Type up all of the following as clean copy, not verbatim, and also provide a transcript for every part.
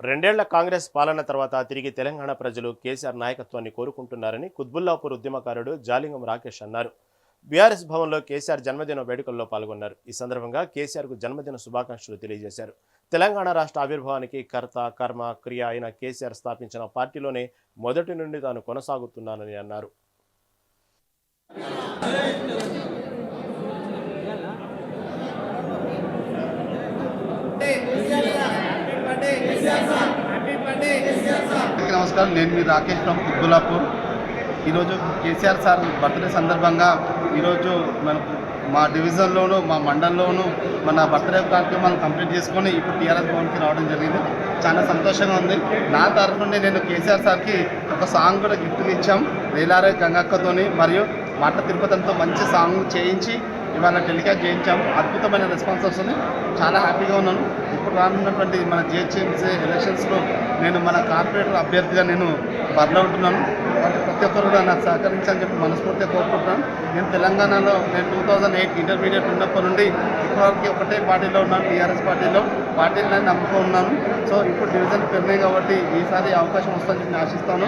రెండేళ్ల కాంగ్రెస్ పాలన తర్వాత తిరిగి తెలంగాణ ప్రజలు కేసీఆర్ నాయకత్వాన్ని కోరుకుంటున్నారని కుత్బుల్లాపూర్ ఉద్యమకారుడు జాలింగం రాకేష్ అన్నారు. బీఆర్ఎస్ భవన్లో కేసీఆర్ జన్మదిన వేడుకల్లో పాల్గొన్నారు. ఈ సందర్భంగా కేసీఆర్కు జన్మదిన శుభాకాంక్షలు తెలియజేశారు. తెలంగాణ రాష్ట్ర ఆవిర్భావానికి కర్త కర్మ క్రియ అయిన కేసీఆర్ స్థాపించిన పార్టీలోనే మొదటి నుండి తాను కొనసాగుతున్నానని అన్నారు. నమస్కారం, నేను మీ రాకేష్ ఫ్రమ్ కుత్బుల్లాపూర్. ఈరోజు కేసీఆర్ సార్ బర్త్డే సందర్భంగా ఈరోజు మా డివిజన్లోను మా మండలంలోను మన బర్త్డే కార్యక్రమాలు కంప్లీట్ చేసుకొని ఇప్పుడు టీఆర్ఎస్ భవన్కి రావడం జరిగింది. చాలా సంతోషంగా ఉంది. నా తరఫు నుండి నేను కేసీఆర్ సార్కి ఒక సాంగ్ కూడా గిఫ్ట్గా ఇచ్చాం, రేలారే గంగక్కతోని మరియు మాట తిరుపతితో మంచి సాంగ్ చేయించి ఇవాళ టెలికాస్ట్ చేయించాము. అద్భుతమైన రెస్పాన్స్ వస్తుంది. చాలా హ్యాపీగా ఉన్నాను. ఇప్పుడు రానున్నటువంటి మన జిహెచ్ఎంసీ ఎలక్షన్స్లో నేను మన కార్పొరేటర్ అభ్యర్థిగా నేను బరిలో ఉంటున్నాను. అంటే ప్రతి ఒక్కరు కూడా నాకు సహకరించాలని చెప్పి మనస్ఫూర్తిగా కోరుకుంటున్నాను. నేను తెలంగాణలో 2008 ఇంటర్మీడియట్ ఉన్నప్పటి నుండి ఇప్పటివరకు ఒకటే పార్టీలో ఉన్నాను, టీఆర్ఎస్ పార్టీని నమ్ముకో ఉన్నాను. సో ఇప్పుడు డివిజన్ పెరిగినాయి కాబట్టి ఈసారి అవకాశం వస్తుందని చెప్పి ఆశిస్తాను.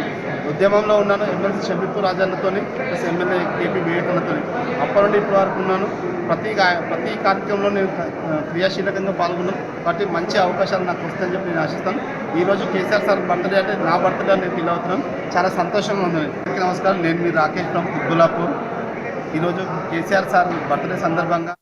ఉద్యమంలో ఉన్నాను, MLC Shabipur రాజన్నతో plus MLA KP వివేకన్నతో. అప్పటి నుండి ఇప్పటి వరకు ఉన్నాను. ప్రతి కార్యక్రమంలో నేను క్రియాశీలకంగా పాల్గొన్నాను. కాబట్టి మంచి అవకాశాలు నాకు వస్తాయని చెప్పి నేను ఆశిస్తాను. ఈరోజు కేసీఆర్ సార్ బర్త్డే అంటే నా బర్త్డే నేను ఫీల్ అవుతున్నాను. చాలా సంతోషంగా ఉంది. నమస్కారం, నేను మీ రాకేష్ ఫ్రమ్ కుత్బుల్లాపూర్. ఈరోజు కేసీఆర్ సార్ బర్త్డే సందర్భంగా